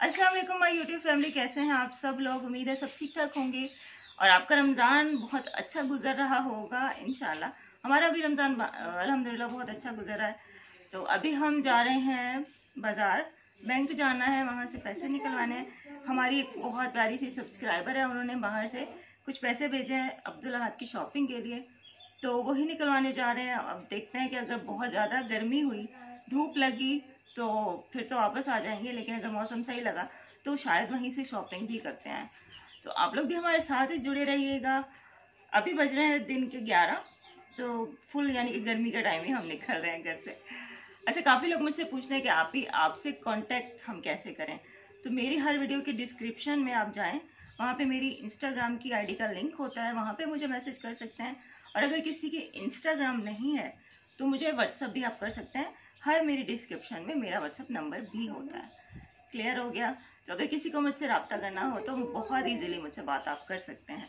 अस्सलाम वालेकुम my YouTube family, कैसे हैं आप सब लोग। उम्मीद है सब ठीक ठाक होंगे और आपका रमज़ान बहुत अच्छा गुजर रहा होगा इंशाल्लाह। हमारा भी रमज़ान अल्हम्दुलिल्लाह बहुत अच्छा गुजर रहा है। तो अभी हम जा रहे हैं बाज़ार, बैंक जाना है, वहाँ से पैसे निकलवाने हैं। हमारी एक बहुत प्यारी सी सब्सक्राइबर है, उन्होंने बाहर से कुछ पैसे भेजे हैं अब्दुल अहद की शॉपिंग के लिए, तो वही निकलवाने जा रहे हैं। अब देखते हैं कि अगर बहुत ज़्यादा गर्मी हुई, धूप लगी तो फिर तो वापस आ जाएंगे, लेकिन अगर मौसम सही लगा तो शायद वहीं से शॉपिंग भी करते हैं। तो आप लोग भी हमारे साथ ही जुड़े रहिएगा। अभी बज रहे हैं दिन के 11, तो फुल यानी कि गर्मी का टाइम ही हम निकल रहे हैं घर से। अच्छा, काफ़ी लोग मुझसे पूछते हैं कि आपसे कांटेक्ट हम कैसे करें। तो मेरी हर वीडियो के डिस्क्रिप्शन में आप जाएं, वहाँ पे मेरी इंस्टाग्राम की आईडी का लिंक होता है, वहाँ पे मुझे मैसेज कर सकते हैं। और अगर किसी के इंस्टाग्राम नहीं है तो मुझे व्हाट्सअप भी आप कर सकते हैं। हर मेरी डिस्क्रिप्शन में मेरा व्हाट्सअप नंबर भी होता है। क्लियर हो गया। तो अगर किसी को मुझसे रब्ता करना हो तो बहुत ईजीली मुझसे बात आप कर सकते हैं।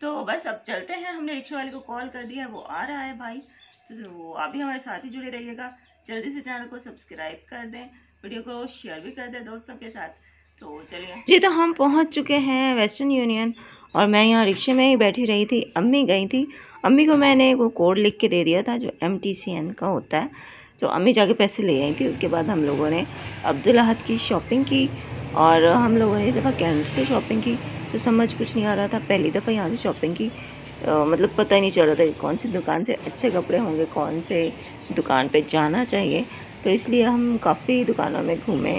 तो बस अब चलते हैं, हमने रिक्शा वाले को कॉल कर दिया, वो आ रहा है भाई। तो आप भी हमारे साथ ही जुड़े रहिएगा। जल्दी से चैनल को सब्सक्राइब कर दें, वीडियो को शेयर भी कर दें दोस्तों के साथ। तो चलिए जी, तो हम पहुंच चुके हैं वेस्टर्न यूनियन और मैं यहाँ रिक्शे में ही बैठी रही थी। अम्मी गई थी, अम्मी को मैंने वो कोड लिख के दे दिया था जो MTCN का होता है। तो अम्मी जाके पैसे ले आई थी। उसके बाद हम लोगों ने अब्दुल अहद की शॉपिंग की और हम लोगों ने जब कैंट से शॉपिंग की तो समझ कुछ नहीं आ रहा था। पहली दफ़ा यहाँ से शॉपिंग की, मतलब पता ही नहीं चल रहा था कि कौन सी दुकान से अच्छे कपड़े होंगे, कौन से दुकान पे जाना चाहिए। तो इसलिए हम काफ़ी दुकानों में घूमे।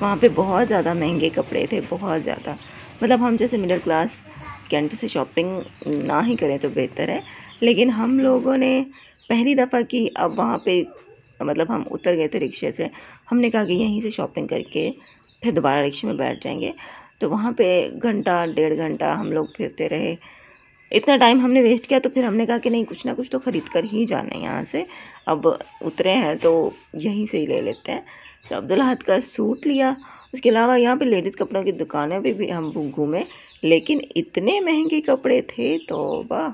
वहाँ पे बहुत ज़्यादा महंगे कपड़े थे, बहुत ज़्यादा। मतलब हम जैसे मिडिल क्लास कैंट से शॉपिंग ना ही करें तो बेहतर है, लेकिन हम लोगों ने पहली दफ़ा की। अब वहाँ पे मतलब हम उतर गए थे रिक्शे से, हमने कहा कि यहीं से शॉपिंग करके फिर दोबारा रिक्शे में बैठ जाएंगे। तो वहाँ पे घंटा 1.5 घंटा हम लोग फिरते रहे। इतना टाइम हमने वेस्ट किया, तो फिर हमने कहा कि नहीं, कुछ ना कुछ तो ख़रीद कर ही जाना है यहाँ से। अब उतरे हैं तो यहीं से ही ले लेते हैं। तो अब्दुल अहद का सूट लिया। उसके अलावा यहाँ पे लेडीज़ कपड़ों की दुकानें भी हम घूमे, लेकिन इतने महंगे कपड़े थे तो वाह।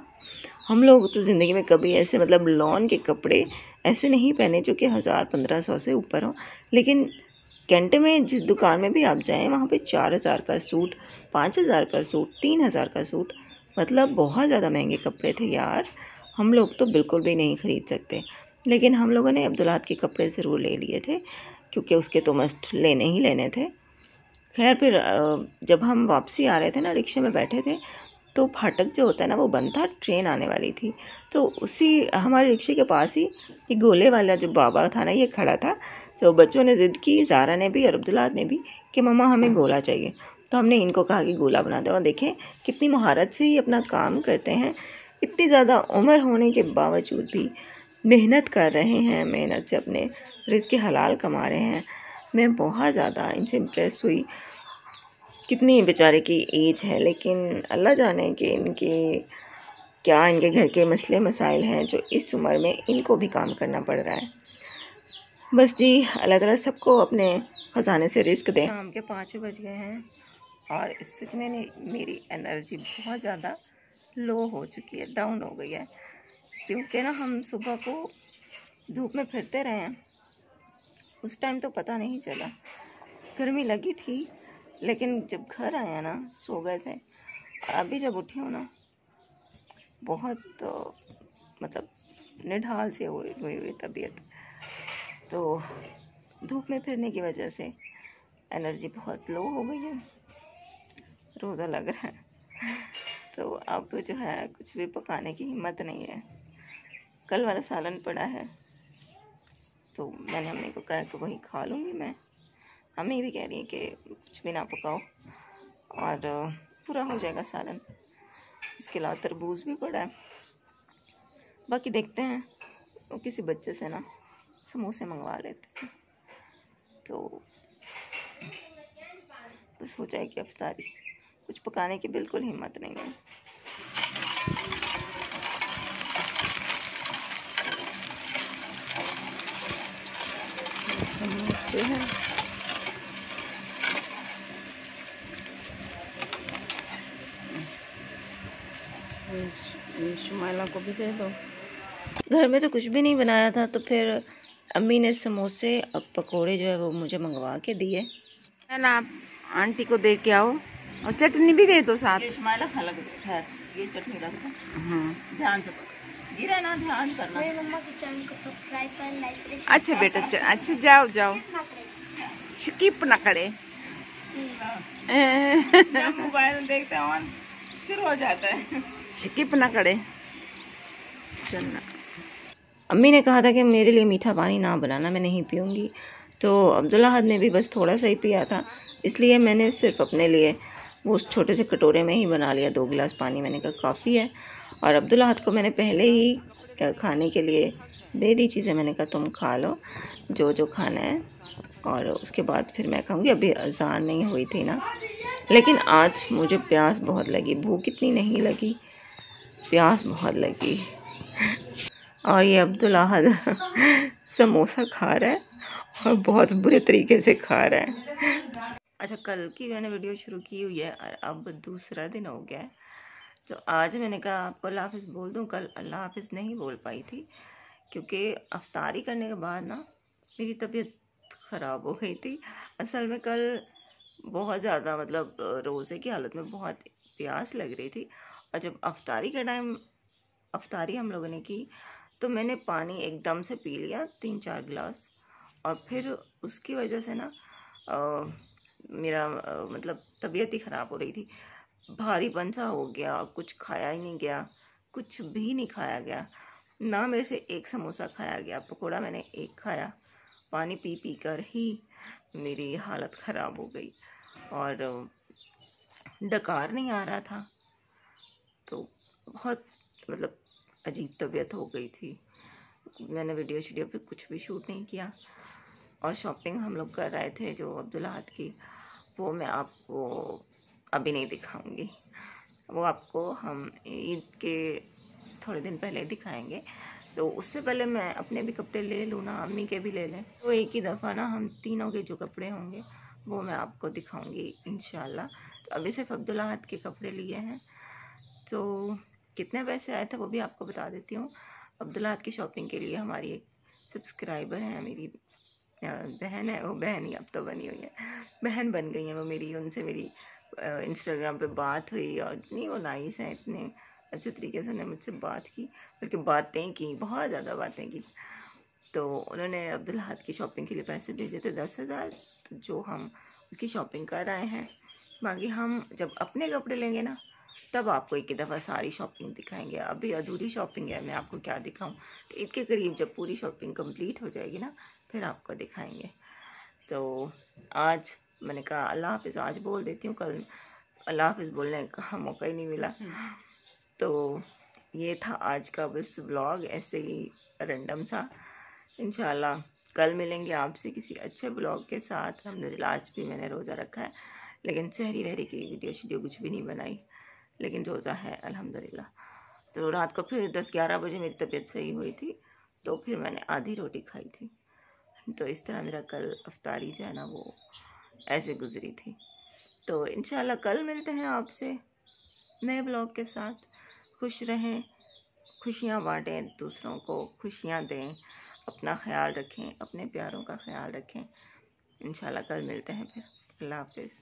हम लोग तो ज़िंदगी में कभी ऐसे मतलब लॉन के कपड़े ऐसे नहीं पहने जो कि 1000-1500 से ऊपर हो। लेकिन कैंट में जिस दुकान में भी आप जाएं, वहाँ पे 4000 का सूट, 5000 का सूट, 3000 का सूट, मतलब बहुत ज़्यादा महंगे कपड़े थे यार। हम लोग तो बिल्कुल भी नहीं ख़रीद सकते, लेकिन हम लोगों ने अब्दुल अहद के कपड़े ज़रूर ले लिए थे क्योंकि उसके तो मस्ट लेने ही लेने थे। खैर फिर जब हम वापसी आ रहे थे ना, रिक्शे में बैठे थे, तो फाटक जो होता है ना वो बंद था, ट्रेन आने वाली थी। तो उसी हमारे रिक्शे के पास ही ये गोले वाला जो बाबा था ना, ये खड़ा था। तो बच्चों ने ज़िद की, ज़ारा ने भी और अब्दुल्ला ने भी, कि मम्मा हमें गोला चाहिए। तो हमने इनको कहा कि गोला बना दो। और देखें कितनी महारत से ही अपना काम करते हैं। इतनी ज़्यादा उम्र होने के बावजूद भी मेहनत कर रहे हैं, मेहनत से अपने रिज़्क़ हलाल कमा रहे हैं। मैं बहुत ज़्यादा इनसे इम्प्रेस हुई। कितनी बेचारे की एज है, लेकिन अल्लाह जाने कि इनके घर के मसले मसाइल हैं जो इस उम्र में इनको भी काम करना पड़ रहा है। बस जी, अल्लाह ताला सबको अपने ख़जाने से रिस्क दें। शाम के 5 बज गए हैं और इससे मेरी एनर्जी बहुत ज़्यादा लो हो चुकी है, डाउन हो गई है, क्योंकि ना हम सुबह को धूप में फिरते रहे हैं। उस टाइम तो पता नहीं चला, गर्मी लगी थी, लेकिन जब घर आया ना सो गए थे। और अभी जब उठी हूँ ना, बहुत मतलब निढाल से हुई तबीयत। तो धूप में फिरने की वजह से एनर्जी बहुत लो हो गई है, रोज़ा लग रहा है। तो अब जो है कुछ भी पकाने की हिम्मत नहीं है। कल वाला सालन पड़ा है, तो मैंने अम्मी को कहा कि वही खा लूँगी मैं। अम्मी भी कह रही है कि कुछ भी ना पकाओ और पूरा हो जाएगा सालन। इसके अलावा तरबूज भी पड़ा है। बाकी देखते हैं, वो किसी बच्चे से ना समोसे मंगवा लेते हैं, तो बस हो जाएगी अफ्तारी। कुछ पकाने की बिल्कुल हिम्मत नहीं है। समोसे हैं, शुमाइला को भी दे दो। घर में तो कुछ भी नहीं बनाया था, तो फिर अम्मी ने समोसे और पकोड़े जो है वो मुझे मंगवा के दिए। ना आप आंटी को दे के आओ और चटनी भी दे दो साथ। ये इस्माइला खा लग ठहर, ये चटनी रख दो। ध्यान से पकड़, गिरे ना, ध्यान करना। मेरी मम्मा के चैनल को सब्सक्राइब कर, लाइक करें। अच्छा बेटा, अच्छा जाओ जाओ, स्किप ना करे। जब मोबाइल देखते हैं ऑन शुरू हो जाता है, स्किप ना करे। चलना। अम्मी ने कहा था कि मेरे लिए मीठा पानी ना बनाना, मैं नहीं पीऊँगी। तो अब्दुल्ला हद ने भी बस थोड़ा सा ही पिया था, इसलिए मैंने सिर्फ अपने लिए वो उस छोटे से कटोरे में ही बना लिया 2 गिलास पानी। मैंने कहा काफ़ी है। और अब्दुल्ला हद को मैंने पहले ही खाने के लिए दे दी चीज़ें। मैंने कहा तुम खा लो जो जो खाना है, और उसके बाद फिर मैं खाऊंगी। अभी अज़ान नहीं हुई थी ना, लेकिन आज मुझे प्यास बहुत लगी। भूख इतनी नहीं लगी, प्यास बहुत लगी। और ये अब्दुल्ला हद समोसा खा रहा है और बहुत बुरे तरीके से खा रहा है। अच्छा, कल की मैंने वीडियो शुरू की हुई है और अब दूसरा दिन हो गया है। तो आज मैंने कहा आपको अल्लाह हाफ़िज़ बोल दूं। कल अल्लाह हाफ़िज़ नहीं बोल पाई थी क्योंकि अफ्तारी करने के बाद ना मेरी तबीयत ख़राब हो गई थी। असल में कल बहुत ज़्यादा मतलब रोज़े की हालत में बहुत प्यास लग रही थी, और जब अफ्तारी का टाइम, अफ्तारी हम लोगों ने की, तो मैंने पानी एकदम से पी लिया 3-4 गिलास, और फिर उसकी वजह से ना मेरा मतलब तबीयत ही ख़राब हो रही थी। भारीपन सा हो गया, कुछ खाया ही नहीं गया, कुछ भी नहीं खाया गया ना। मेरे से एक समोसा खाया गया, पकोड़ा मैंने एक खाया। पानी पी पी कर ही मेरी हालत ख़राब हो गई और डकार नहीं आ रहा था, तो बहुत मतलब अजीब तबीयत हो गई थी। मैंने वीडियो पे कुछ भी शूट नहीं किया, और शॉपिंग हम लोग कर रहे थे जो अब्दुल्ला हद की, वो मैं आपको अभी नहीं दिखाऊंगी। वो आपको हम ईद के थोड़े दिन पहले दिखाएंगे। तो उससे पहले मैं अपने भी कपड़े ले लूँ ना, अम्मी के भी ले लें, तो एक ही दफ़ा ना हम तीनों के जो कपड़े होंगे वो मैं आपको दिखाऊंगी इंशाल्लाह। तो अभी सिर्फ अब्दुल्ला हद के कपड़े लिए हैं। तो कितने पैसे आए थे वो भी आपको बता देती हूँ। अब्दुल्ला हद की शॉपिंग के लिए हमारी एक सब्सक्राइबर हैं, मेरी बहन है, वो बहन ही अब तो बनी हुई है, बहन बन गई है वो मेरी। उनसे मेरी इंस्टाग्राम पे बात हुई और इतनी वो नाइस है, इतने अच्छे तरीके से उन्होंने मुझसे बात की, बल्कि बातें की, बहुत ज़्यादा बातें की। तो उन्होंने अब्दुल्ला हद की शॉपिंग के लिए पैसे भेजे थे 10,000, तो जो हम उसकी शॉपिंग कर आए हैं। बाकी हम जब अपने कपड़े लेंगे ना, तब आपको एक ही दफ़ा सारी शॉपिंग दिखाएंगे। अभी अधूरी शॉपिंग है, मैं आपको क्या दिखाऊं। तो ईद के करीब जब पूरी शॉपिंग कंप्लीट हो जाएगी ना, फिर आपको दिखाएंगे। तो आज मैंने कहा अल्लाह हाफ़िज़ आज बोल देती हूँ, कल अल्लाह हाफ़िज़ बोलने का मौका ही नहीं मिला। तो ये था आज का बस व्लॉग, ऐसे ही रैंडम सा। इंशाल्लाह कल मिलेंगे आपसे किसी अच्छे ब्लॉग के साथ। अल्हम्दुलिल्लाह आज भी मैंने रोज़ा रखा है, लेकिन सहरी वहरी की वीडियो कुछ भी नहीं बनाई, लेकिन रोज़ा है अल्हम्दुलिल्लाह। तो रात को फिर 10-11 बजे मेरी तबीयत सही हुई थी, तो फिर मैंने आधी रोटी खाई थी। तो इस तरह मेरा कल अफ्तारी जो है ना वो ऐसे गुजरी थी। तो इंशाल्लाह कल मिलते हैं आपसे नए ब्लॉग के साथ। खुश रहें, खुशियाँ बाँटें, दूसरों को खुशियाँ दें, अपना ख्याल रखें, अपने प्यारों का ख्याल रखें। इंशाल्लाह कल मिलते हैं फिर। अल्लाह हाफ़िज़।